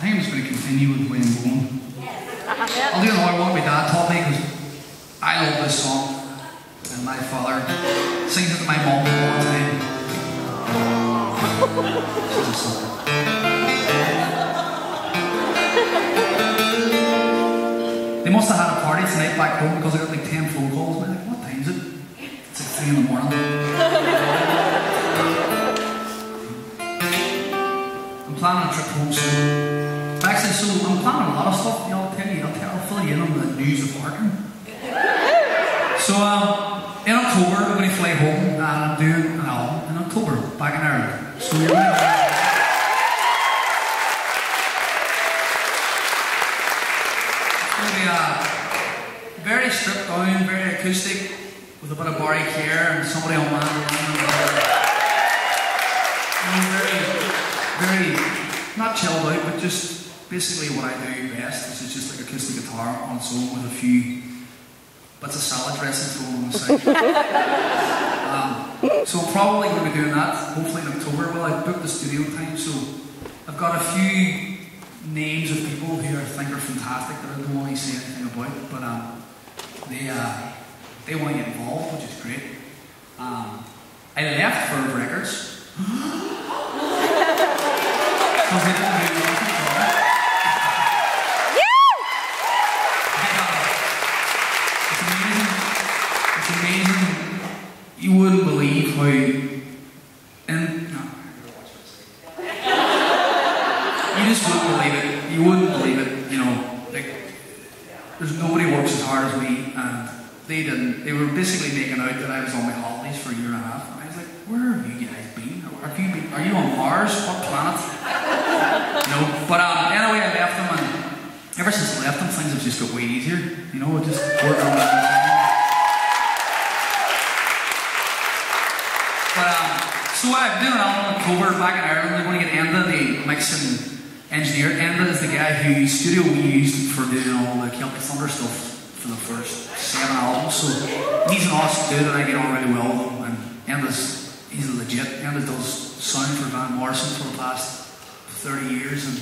think I'm just going to continue with the way I'm going. I'll do another one my dad taught me because I love this song. And my father sings it to my mom all the time. She's a song. They must have had a party tonight back home because I got like 10 phone calls. I'm like, what time is it? It's like 3 in the morning. I'm planning a trip home soon. Actually, so I'm planning a lot of stuff. You know, I'll fill you in on the news of Harkin. So, in October, I'm going to fly home and I'm doing an album in October, back in Ireland. So, you're going to be very stripped down, very acoustic, with a bit of Barry Care and somebody on mandolin. Very, not chilled out, but just basically what I do best, which is just like acoustic guitar on its own with a few bits of salad dressing thrown on the side. So I'm probably going to be doing that, hopefully in October. Well, I've booked the studio time, so I've got a few names of people who I think are fantastic that I don't want to say anything about, but they want to get involved, which is great. I left Verve Records. Because they didn't do anything for it. It's amazing. You wouldn't believe how. You just wouldn't believe it. You wouldn't believe it. You know, like there's nobody works as hard as me, and they didn't. They were basically making out that I was on my holidays for a year and a half, and I was like, "Where have you guys been? Have you been? Are you on Mars? What planet?" No. But anyway, I left them, and ever since I left them, things have just got way easier. You know, I just work on that. So I'm doing an album in October back in Ireland. They're going to get Enda, the mixing engineer. Enda is the guy whose studio we used for doing all the Celtic Thunder stuff for the first 7 albums. So he's an awesome dude and I get on really well with him. And he's legit. Enda does sound for Van Morrison for the past 30 years and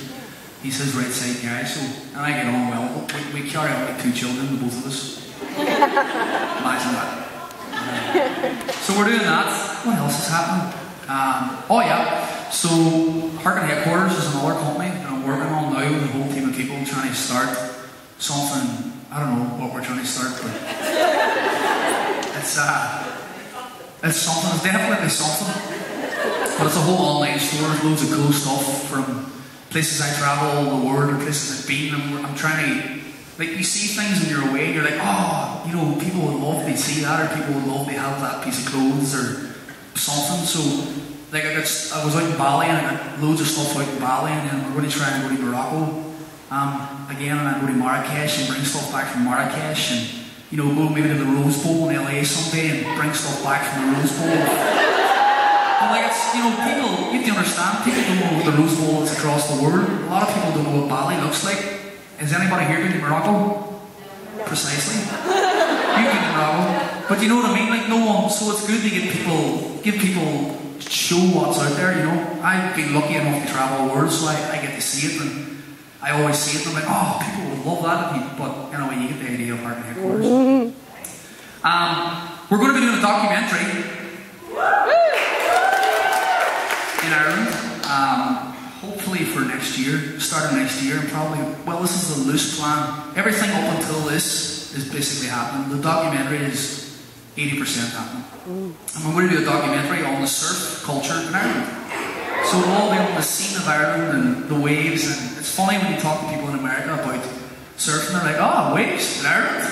he's his right side guy. So, and I get on well. We carry on like 2 children, the both of us. Imagine that. So we're doing that. What else is happening? Oh yeah, so Harkin Headquarters is another company that I'm working on now with a whole team of people trying to start something. I don't know what we're trying to start, but it's something, it's definitely something. But it's a whole online store, there's loads of cool stuff from places I travel all the world or places I've been. I'm trying to, like you see things when you're away, you're like, oh, you know, people would love to see that or people would love to have that piece of clothes or something. So like I was out in Bali and I got loads of stuff out in Bali and then we're going to try and go to Morocco again and I go to Marrakesh and bring stuff back from Marrakesh and you know go maybe to the Rose Bowl in LA someday and bring stuff back from the Rose Bowl. But like it's, you know, people, you have to understand, people don't know what the Rose Bowl is across the world. A lot of people don't know what Bali looks like. Has anybody here been to Morocco? Precisely. You've been to Morocco. But you know what I mean? Like no one, so it's good to give people show what's out there, you know. I've been lucky enough to travel the world, so I get to see it and I always see it and I'm like, oh, people would love that. But anyway, you get the idea of Harkin Headquarters. We're going to be doing a documentary in Ireland. Hopefully for next year, start of next year, and probably, well, this is the loose plan. Everything up until this is basically happening. The documentary is 80% happening. And we're going to do a documentary on the surf culture in Ireland. So we'll all be on the scene of Ireland and the waves, and it's funny when you talk to people in America about surfing, they're like, oh, waves in Ireland?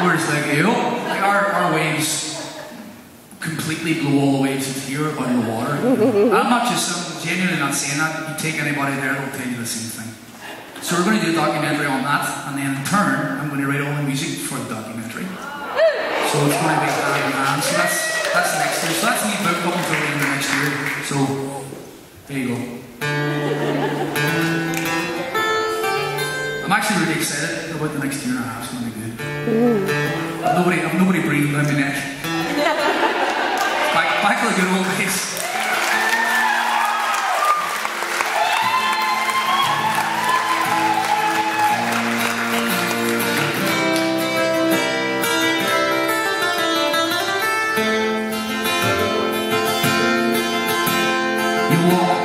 We're just like, you know, like our waves completely blow all the waves into here out in the water. I'm genuinely not saying that. You take anybody there, they'll tell you the same thing. So we're going to do a documentary on that, and then in turn, I'm going to write all the music for the documentary. So it's going to be hand in hand. So that's next year. So that's me booked up until the end of next year. So there you go. I'm actually really excited about the next year and a half. It's going to be good. I've nobody breathing down my neck. Back to the good old days. walk